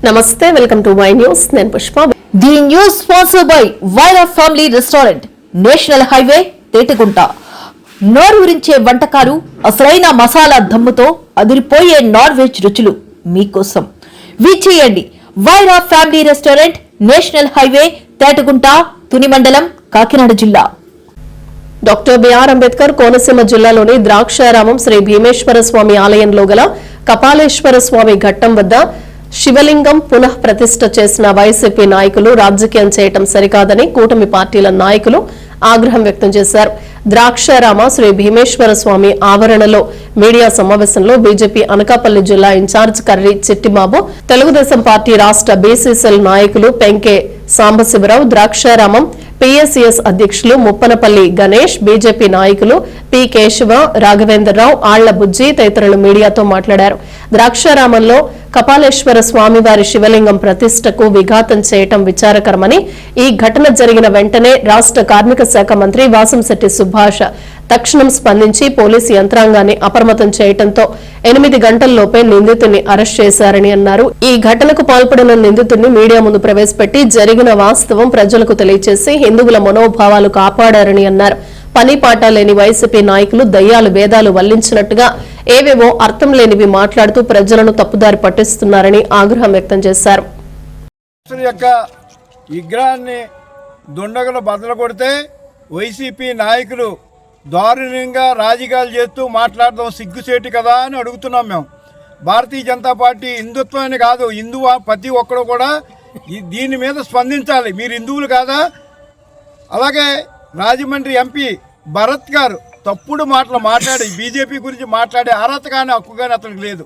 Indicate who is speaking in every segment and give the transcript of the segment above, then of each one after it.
Speaker 1: నమస్తే, welcome to Y news. నేను Pushpa.
Speaker 2: The news sponsored by Vaira family restaurant, national highway, Tetagunta. నోరూరించే వంటకాలు, అసలైన మసాలా దమ్ముతో అదిరిపోయే నాన్ వెజ్ రుచులు మీకోసం. విచ్చేయండి Vaira family restaurant, national highway, Tetagunta, Tuni మండలం, కాకినాడ జిల్లా.
Speaker 1: డాక్టర్ బిఆర్ అంబేద్కర్ కోనసీమ జిల్లాలోని ద్రాక్షారామం శ్రీ భీమేశ్వర స్వామి ఆలయంలో గల కపాలేశ్వర స్వామి ఘట్టం వద్ద శివలింగం పునః ప్రతిష్ఠ చేసిన వైసీపీ నాయకులు రాజకీయం చేయటం సరికాదని కూటమి పార్టీల నాయకులు ఆగ్రహం వ్యక్తం చేశారు. ద్రాక్షారామ శ్రీ భీమేశ్వర స్వామి ఆవరణలో మీడియా సమావేశంలో బీజేపీ అనకాపల్లి జిల్లా ఇన్ఛార్జ్ కర్రి చిట్టిబాబు, తెలుగుదేశం పార్టీ రాష్ట్ర బీసీసీఎల్ నాయకులు పెంకే సాంబశివరావు, ద్రాక్షారామం పీఎస్సీఎస్ అధ్యక్షులు ముప్పనపల్లి గణేష్, బీజేపీ నాయకులు పి కేశవ, రాఘవేంద్రరావు, ఆళ్ల బుజ్జి తదితరులు మీడియాతో మాట్లాడారు. ద్రాక్షారామంలో కపాలేశ్వర స్వామివారి శివలింగం ప్రతిష్టకు విఘాతం చేయటం విచారకరమని, ఈ ఘటన జరిగిన వెంటనే రాష్ట్ర కార్మిక శాఖ మంత్రి వాసంశెట్టి సుభాష్ తక్షణం స్పందించి పోలీసు యంత్రాంగాన్ని అప్రమత్తం చేయడంతో 8 గంటల్లోపే నిందితుడిని అరెస్ట్ చేశారని అన్నారు. ఈ ఘటనకు పాల్పడిన నిందితుడిని మీడియా ముందు ప్రవేశపెట్టి జరిగిన వాస్తవం ప్రజలకు తెలియజేసి హిందువుల మనోభావాలు కాపాడారని అన్నారు. పని పాట లేని వైసీపీ నాయకులు దయ్యాలు వేదాలు వల్లించినట్టుగా ఏవేవో అర్థం లేనివి మాట్లాడుతూ ప్రజలను తప్పుదారి పట్టిస్తున్నారని ఆగ్రహం వ్యక్తం చేశారు.
Speaker 3: విగ్రహాన్ని దుండగులు బదలు కొడితే వైసీపీ నాయకులు దారుణంగా రాజకీయాలు చేస్తూ మాట్లాడడం సిగ్గుచేటు కదా అని అడుగుతున్నాం. మేము భారతీయ జనతా పార్టీ హిందుత్వాన్ని కాదు, హిందువు ప్రతి ఒక్కరు కూడా దీని మీద స్పందించాలి. మీరు హిందువులు కాదా? అలాగే రాజమండ్రి ఎంపీ భరత్ గారు తప్పుడు మాటలు మాట్లాడి బీజేపీ గురించి మాట్లాడే అర్హత కానీ హక్కు కానీ అతనికి లేదు.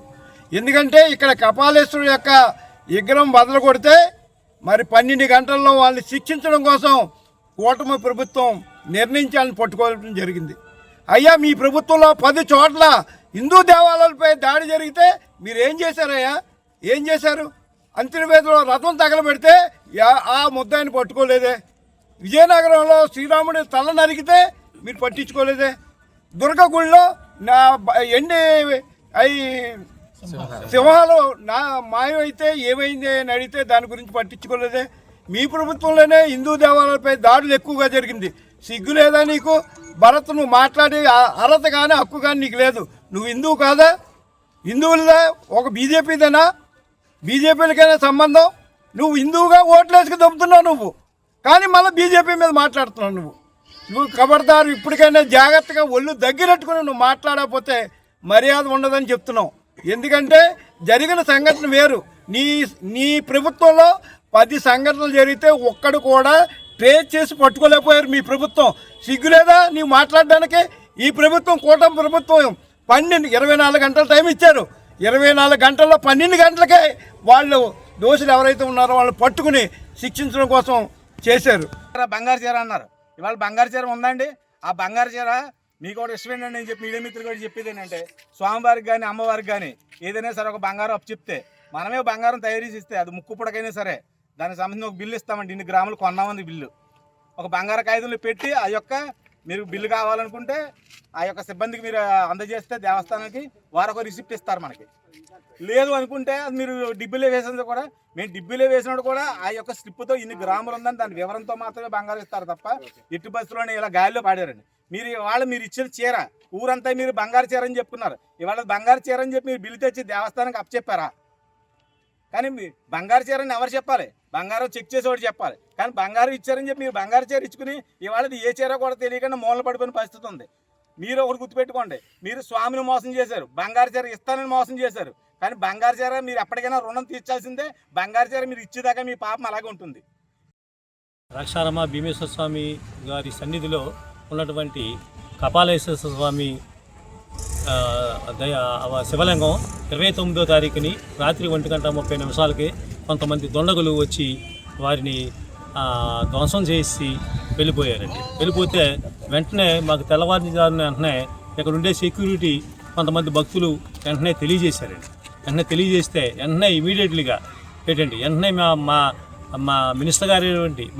Speaker 3: ఎందుకంటే ఇక్కడ కపాలేశ్వరుడు యొక్క విగ్రహం బదలు కొడితే మరి 12 గంటల్లో వాళ్ళని శిక్షించడం కోసం కూటమి ప్రభుత్వం నిర్ణయించాలని పట్టుకోవడం జరిగింది. అయ్యా, మీ ప్రభుత్వంలో 10 చోట్ల హిందూ దేవాలయాలపై దాడి జరిగితే మీరు ఏం చేశారయ్యా? ఏం చేశారు? అంతిమవేదిలో రథం తగలబెడితే ఆ ముద్దాయిని పట్టుకోలేదే. విజయనగరంలో శ్రీరాముడి తల నరికితే మీరు పట్టించుకోలేదే. దుర్గగుడిలో నా ఎండి సింహాలు నా మాయమైతే ఏమైంది అని అడిగితే దాని గురించి పట్టించుకోలేదే. మీ ప్రభుత్వంలోనే హిందూ దేవాలయాలపై దాడులు ఎక్కువగా జరిగింది. సిగ్గు లేదా నీకు? భరత్, నువ్వు మాట్లాడే అర్హత కానీ హక్కు కానీ నీకు లేదు. నువ్వు హిందువు కాదా? హిందువులదా? ఒక బీజేపీదేనా? బీజేపీలకైనా సంబంధం? నువ్వు హిందువుగా ఓట్లేసుకు దొబ్బుతున్నావు నువ్వు, కానీ మళ్ళీ బీజేపీ మీద మాట్లాడుతున్నావు నువ్వు ఖబర్దారు. ఇప్పటికైనా జాగ్రత్తగా ఒళ్ళు దగ్గరెట్టుకుని నువ్వు మాట్లాడకపోతే మర్యాద ఉండదని చెప్తున్నావు. ఎందుకంటే జరిగిన సంఘటన వేరు. నీ ప్రభుత్వంలో 10 సంఘటనలు జరిగితే ఒక్కడు కూడా ట్రేస్ చేసి పట్టుకోలేకపోయారు మీ ప్రభుత్వం. సిగ్గులేదా నీవు మాట్లాడడానికి? ఈ ప్రభుత్వం కూటమి ప్రభుత్వం 24 గంటల టైం ఇచ్చారు. 24 గంటల్లో 12 గంటలకే వాళ్ళు దోషులు ఎవరైతే ఉన్నారో వాళ్ళు పట్టుకుని శిక్షించడం కోసం చేశారు.
Speaker 4: బంగారు చీర అన్నారు, ఇవాళ బంగారు చీర ఉందండి. ఆ బంగారు చీర మీకు కూడా ఇష్టమేంటండి అని చెప్పి మీడియా మిత్రులు కూడా చెప్పేది ఏంటంటే, స్వామివారికి కానీ అమ్మవారికి కానీ ఏదైనా సరే ఒక బంగారం అప్పు చెప్తే మనమే బంగారం తయారు చేసి ఇస్తే అది ముక్కు పుడకైనా సరే దానికి సంబంధించిన ఒక బిల్లు ఇస్తామండి. 2 గ్రాములు కొన్నామంది బిల్లు ఒక బంగారు కాగితంలో పెట్టి ఆ యొక్క మీరు బిల్లు కావాలనుకుంటే ఆ యొక్క సిబ్బందికి మీరు అందజేస్తే దేవస్థానానికి వారు ఒక రిసిప్ట్ ఇస్తారు మనకి. లేదు అనుకుంటే అది మీరు డిబ్బీలో వేసినది కూడా, మేము డిబ్బీలో వేసినప్పుడు కూడా ఆ యొక్క స్లిప్తో ఇన్ని గ్రాములు ఉందని దాని వివరంతో మాత్రమే బంగారం ఇస్తారు తప్ప ఎట్టి బస్సులోనే ఇలా గాలిలో పాడారండి. మీరు ఇచ్చిన చీర ఊరంతా మీరు బంగారు చీర అని చెప్పుకున్నారు. ఇవాళ బంగారు చీర అని చెప్పి మీరు బిల్లు తెచ్చి దేవస్థానానికి అప్పచెప్పారా? కానీ బంగారు చీరని ఎవరు చెప్పాలి? బంగారం చెక్ చేసేవాడు చెప్పాలి. కానీ బంగారం ఇచ్చారని చెప్పి మీరు బంగారు చీర ఇచ్చుకుని ఇవాళది ఏ చీర కూడా తెలియకుండా మూలన పడిపోయిన పరిస్థితి ఉంది. మీరు ఒకటి గుర్తుపెట్టుకోండి, మీరు స్వామిని మోసం చేశారు, బంగారు చీర ఇస్తానని మోసం చేశారు. కానీ బంగారు చీర మీరు ఎప్పటికైనా రుణం తీర్చాల్సిందే. బంగారు చీర మీరు ఇచ్చేదాకా మీ పాపం అలాగే ఉంటుంది.
Speaker 5: ద్రాక్షారామ భీమేశ్వర స్వామి గారి సన్నిధిలో ఉన్నటువంటి కపాలేశ్వర స్వామి శివలింగం 29వ తారీఖుని రాత్రి 1:30 కొంతమంది దొండగులు వచ్చి వారిని ధ్వంసం చేసి వెళ్ళిపోయారండి. వెళ్ళిపోతే వెంటనే మాకు తెల్లవారుజామున వెంటనే ఇక్కడ ఉండే సెక్యూరిటీ కొంతమంది భక్తులు వెంటనే తెలియజేశారండి. వెంటనే తెలియజేస్తే వెంటనే ఇమీడియట్లీగా వెంటనే మా మినిస్టర్ గారు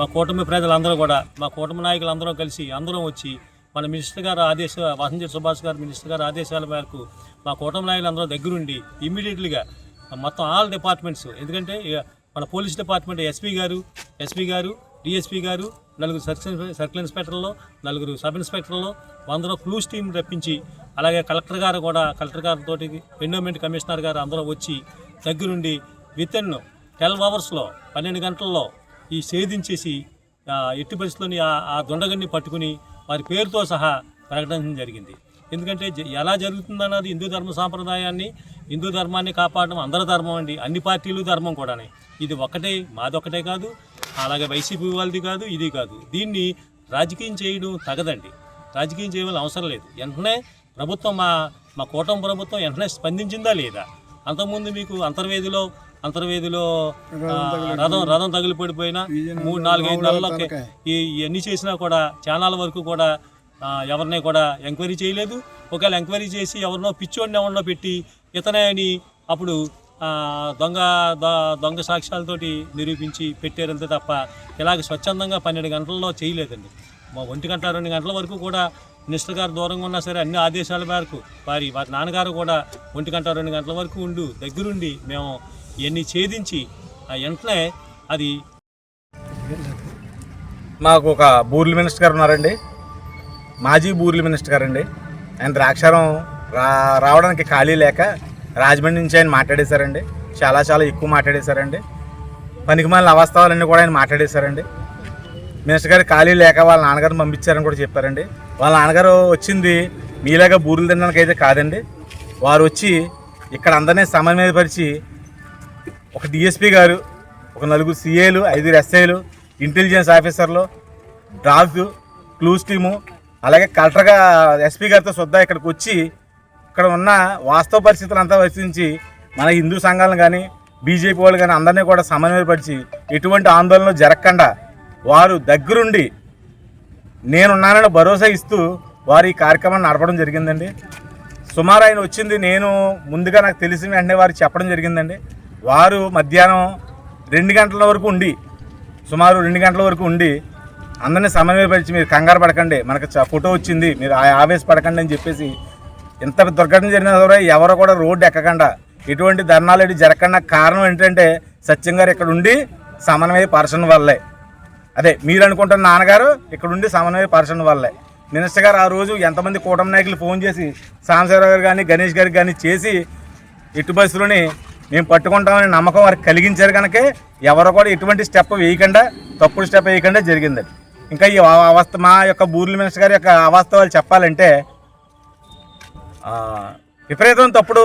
Speaker 5: మా కూటమి ప్రజలందరూ కూడా, మా కూటమి నాయకులందరూ కలిసి అందరం వచ్చి మన మినిస్టర్ గారు వాసంశెట్టి సుభాష్ గారు మినిస్టర్ గారు ఆదేశాల మేరకు మా కూటమి నాయకులందరూ దగ్గరుండి ఇమ్మీడియట్లీగా మొత్తం ఆల్ డిపార్ట్మెంట్స్, ఎందుకంటే మన పోలీస్ డిపార్ట్మెంట్ ఎస్పీ గారు డిఎస్పీ గారు, 4 సర్కిల్ ఇన్స్పెక్టర్లు, 4 సబ్ ఇన్స్పెక్టర్లు, 100 క్లూస్ టీం రప్పించి, అలాగే కలెక్టర్ గారితో ఎండోమెంట్ కమిషనర్ గారు అందరూ వచ్చి దగ్గరుండి వితిన్ 12 అవర్స్లో 12 గంటల్లో ఈ ఛేదించేసి ఎట్టి పరిస్థితుల్లోని ఆ దొండగన్ని పట్టుకుని వారి పేరుతో సహా ప్రకటించడం జరిగింది. ఎందుకంటే ఎలా జరుగుతుందన్నది హిందూ ధర్మ సాంప్రదాయాన్ని, హిందూ ధర్మాన్ని కాపాడడం అందరి ధర్మం అండి, అన్ని పార్టీలు ధర్మం కూడానే. ఇది మాదొక్కటే కాదు, అలాగే వైసీపీ వాళ్ళది కాదు, ఇది కాదు. దీన్ని రాజకీయం చేయడం తగదండి, రాజకీయం చేయవలసిన అవసరం లేదు. వెంటనే ప్రభుత్వం మా కూటమి ప్రభుత్వం వెంటనే స్పందించిందా లేదా? అంతకుముందు మీకు అంతర్వేదిలో రథం తగిలిపడిపోయినా 3-4-5 నెలల్లో ఇవన్నీ చేసినా కూడా ఛానల్ వరకు కూడా ఎవరిని కూడా ఎంక్వైరీ చేయలేదు. ఒకవేళ ఎంక్వైరీ చేసి ఎవరినో పిచ్చోడిని ఎవరినో పెట్టి ఇతనే అని అప్పుడు దొంగ సాక్ష్యాలతోటి నిరూపించి పెట్టారంతే తప్ప ఇలాగ స్వచ్ఛందంగా 12 గంటల్లో చేయలేదండి. 1 గంట 2 గంటల వరకు కూడా మినిస్టర్ గారు దూరంగా ఉన్నా సరే అన్ని ఆదేశాల మేరకు వారి నాన్నగారు కూడా 1 గంట 2 గంటల వరకు దగ్గరుండి మేము ఇవన్నీ ఛేదించి వెంటనే అది.
Speaker 4: మాకు ఒక బూర్ల మినిస్టర్ గారు ఉన్నారండి, మాజీ బూర్ల మినిస్టర్ గారండి. ఆయన ద్రాక్షారం రావడానికి ఖాళీ లేక రాజమండ్రి నుంచి ఆయన మాట్లాడేశారండి. చాలా ఎక్కువ మాట్లాడేశారండి. పనికిమాలిన అవాస్తవాలన్నీ కూడా ఆయన మాట్లాడేశారండి. మినిస్టర్ గారు ఖాళీ లేక వాళ్ళ నాన్నగారిని పంపించారని కూడా చెప్పారండి. వాళ్ళ నాన్నగారు వచ్చింది మీలాగా బూర్లు తినడానికి అయితే కాదండి. వారు వచ్చి ఇక్కడ అందరినీ సమన్వయపరిచి ఒక డిఎస్పీ గారు, ఒక 4 సిఏలు, 5 ఎస్ఐలు, ఇంటెలిజెన్స్ ఆఫీసర్లు, డాగ్, క్లూస్ టీము, అలాగే కలెక్టర్గా ఎస్పీ గారితో సుద్దా ఇక్కడికి వచ్చి ఇక్కడ ఉన్న వాస్తవ పరిస్థితులు అంతా పరిశీలించి మన హిందూ సంఘాలను కానీ బీజేపీ వాళ్ళు కానీ అందరినీ కూడా సమన్వయపరిచి ఎటువంటి ఆందోళనలు జరగకుండా వారు దగ్గరుండి నేనున్నానని భరోసా ఇస్తూ వారు ఈ కార్యక్రమాన్ని నడపడం జరిగిందండి. సుమారు ఆయన వచ్చింది నేను ముందుగా నాకు తెలిసిన వెంటనే వారు చెప్పడం జరిగిందండి. వారు మధ్యాహ్నం 2 గంటల వరకు ఉండి, సుమారు 2 గంటల వరకు ఉండి అందరినీ సమన్వయపరిచి మీరు కంగారు పడకండి, మనకు ఫోటో వచ్చింది, మీరు ఆవేశపడకండి అని చెప్పేసి, ఎంత దుర్ఘటన జరిగినా కూడా ఎవరో కూడా రోడ్డు ఎక్కకుండా ఎటువంటి ధర్నాలు జరగకుండా కారణం ఏంటంటే సత్యం గారు ఇక్కడ ఉండి సమన్వయపరచడం వల్లే. అదే మీరు అనుకుంటున్న నాన్నగారు ఇక్కడ ఉండి సమన్వయపరచడం వల్లే. మినిస్టర్ గారు ఆ రోజు ఎంతమంది కూటమి నాయకులు ఫోన్ చేసి సాంబశివరావు గారు కానీ గణేష్ గారికి కానీ చేసి ఎట్టి బస్సులోని మేము పట్టుకుంటామని నమ్మకం వారికి కలిగించారు కనుక ఎవరో కూడా ఎటువంటి స్టెప్ వేయకుండా, తప్పుడు స్టెప్ వేయకుండా జరిగిందండి. ఇంకా ఈ మా యొక్క బూర్ల మినిస్టర్ గారి యొక్క అవాస్తవాలు చెప్పాలంటే విపరీతం తప్పుడు